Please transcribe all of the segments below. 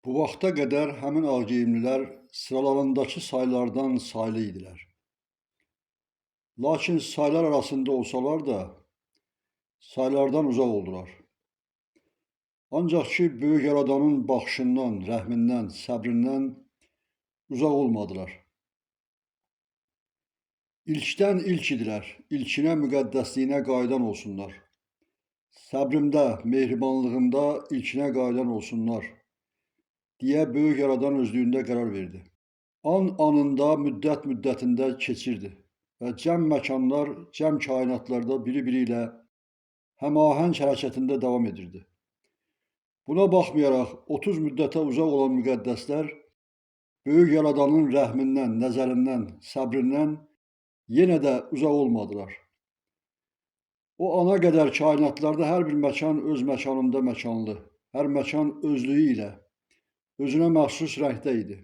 Bu vaxta qədər həmin ağgeyimlilər sıralarındakı saylardan saylı idilər. Lakin saylar arasında olsalar da saylardan uzaq oldular. Ancaq ki, böyük Yaradanın baxışından, rəhmindən, səbrindən uzaq olmadılar. İlkdən ilk idilər, ilkinə müqəddəsliyinə qayıdan olsunlar. Səbrimdə, mehribanlığımda ilkinə qayıdan olsunlar, deyə böyük Yaradan özlüyündə qərar verdi. An anında, müddət müddətində keçirdi və cəm məkanlar, cəm kainatlarda biri-biri ilə həmahəng hərəkətində davam edirdi. Buna baxmayaraq 30 müddətə uzaq olan müqəddəslər böyük Yaradanın rəhmindən, nəzərindən, səbrindən yenə də uzaq olmadılar. O ana qədər kainatlarda hər bir məkan öz məkanında məkanlı, hər məkan özlüyü ilə, özünə məxsus rəngdə idi.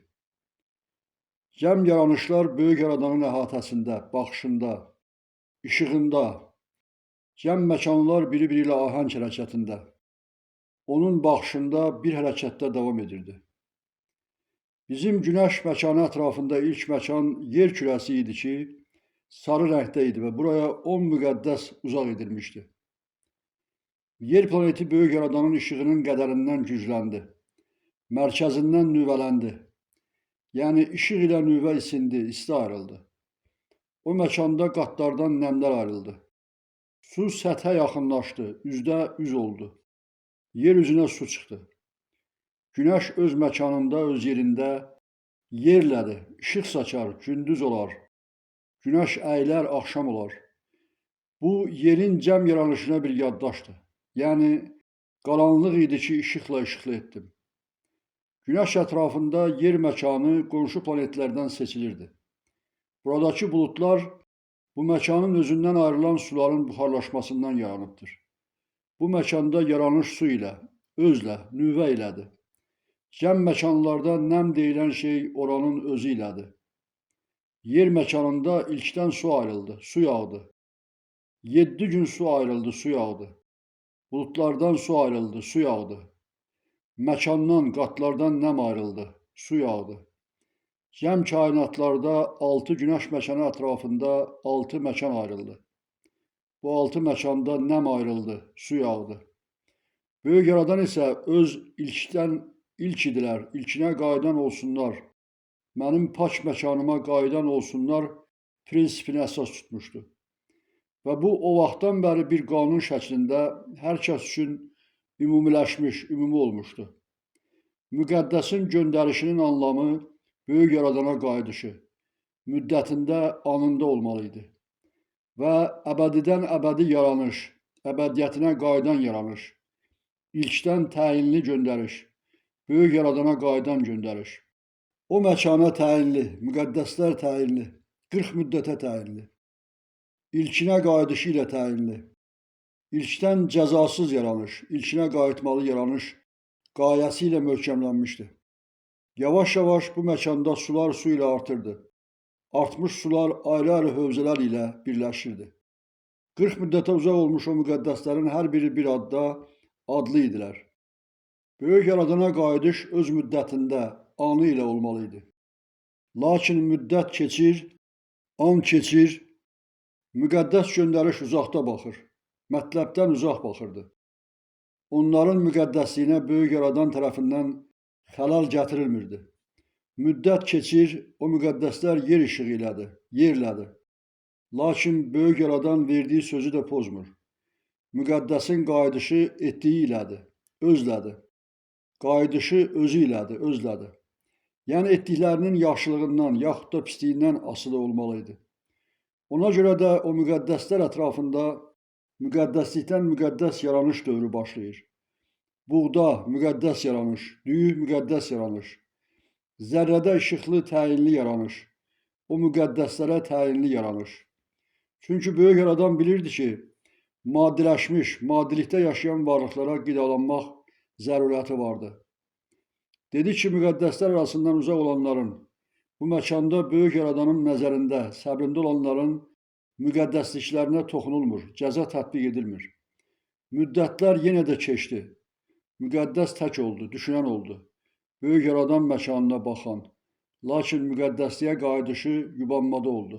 Cəm yaranışlar böyük Yaradanın əhatəsində, baxışında, işığında, cəm məkanlar biri-biri ilə ahəng hərəkətində, onun baxışında bir hərəkətdə davam edirdi. Bizim günəş məkanı ətrafında ilk məkan yer kürəsi idi ki, sarı rəngdə idi və buraya 10 müqəddəs uzaq edilmişdi. Yer planeti böyük Yaradanın işığının qədərindən gücləndi, mərkəzindən nüvələndi. Yəni işıq ilə nüvə isindi, isti ayrıldı. O məkanda qatlardan nəmlər ayrıldı. Su səthə yaxınlaşdı, üzdə üz oldu. Yer üzünə su çıxdı. Günəş öz məkanında, öz yerində yerlədi, işıq saçar, gündüz olar. Günəş əyilər, axşam olar. Bu, yerin cəm yaranışına bir yaddaşdır. Yəni, qaranlıq idi ki, işıqla işıqlı etdim. Günəş ətrafında yer məkanı qonşu planetlərdən seçilirdi. Buradakı buludlar bu məkanın özündən ayrılan suların buxarlaşmasından yaranıbdır. Bu məkanda yaranış su ilə, özlə, nüvə ilədir. Cəm məkanlarda nəm deyilən şey oranın özü ilədir. Yer məkanında ilkdən su ayrıldı, su yağdı. 7 gün su ayrıldı, su yağdı. Buludlardan su ayrıldı, su yağdı. Məkandan, qatlardan nəm ayrıldı, su yağdı. Cəm kainatlarda 6 günəş məkanı ətrafında 6 məkan ayrıldı. Bu 6 məkanda nəm ayrıldı, su yağdı. Böyük Yaradan isə öz ilkdən ilk idilər, ilkinə qayıdan olsunlar, mənim pak məkanıma qayıdan olsunlar prinsipini əsas tutmuşdu. Və bu, o vaxtdan bəri bir qanun şəklində hər kəs üçün ümumiləşmiş, ümumi olmuşdu. Müqəddəsin göndərişinin anlamı böyük Yaradana qayıdışı, müddətində, anında olmalı idi. Və əbədidən əbədi yaranış, əbədiyyətinə qayıdan yaranış, ilkdən təyinli göndəriş, böyük Yaradana qayıdan göndəriş. O məkana təyinli, müqəddəslər təyinli, 40 müddətə təyinli, ilkinə qayıdışı ilə təyinli, ilkdən cəzasız yaranış, ilkinə qayıtmalı yaranış qayəsi ilə möhkəmlənmişdi. Yavaş-yavaş bu məkanda sular su ilə artırdı. Artmış sular ayrı-ayrı hövzələr ilə birləşirdi. 40 müddətə uzaq olmuş o müqəddəslərin hər biri bir adda adlı idilər. Böyük Yaradana qayıdış öz müddətində, anı ilə olmalı idi. Lakin müddət keçir, an keçir, müqəddəs göndəriş uzaqda baxır, mətləbdən uzaq baxırdı. Onların müqəddəsliyinə böyük Yaradan tərəfindən xələl gətirilmirdi. Müddət keçir, o müqəddəslər yer işığı ilədir, yerlədir. Lakin böyük Yaradan verdiyi sözü də pozmur. Müqəddəsin qayıdışı etdiyi ilədir, özlədir. Qayıdışı özü ilədir, özlədir. Yəni etdiklərinin yaxşılığından, yaxud da pisliyindən asılı olmalıydı. Ona görə də o müqəddəslər ətrafında müqəddəslikdən müqəddəs yaranış dövrü başlayır. Buğda müqəddəs yaranış, düyü müqəddəs yaranış, zərrədə işıqlı təyinli yaranış, o müqəddəslərə təyinli yaranış. Çünki böyük Yaradan bilirdi ki, maddiləşmiş, maddilikdə yaşayan varlıqlara qidalanmaq zərurəti vardı. Dedi ki, müqəddəslər arasından uzaq olanların, bu məkanda böyük Yaradanın nəzərində, səbrində olanların müqəddəsliklərinə toxunulmur, cəza tətbiq edilmir. Müddətlər yenə də keçdi. Müqəddəs tək oldu, düşünən oldu. böyük yaradan məkanına baxan, lakin müqəddəsliyə qayıdışı yubanmada oldu.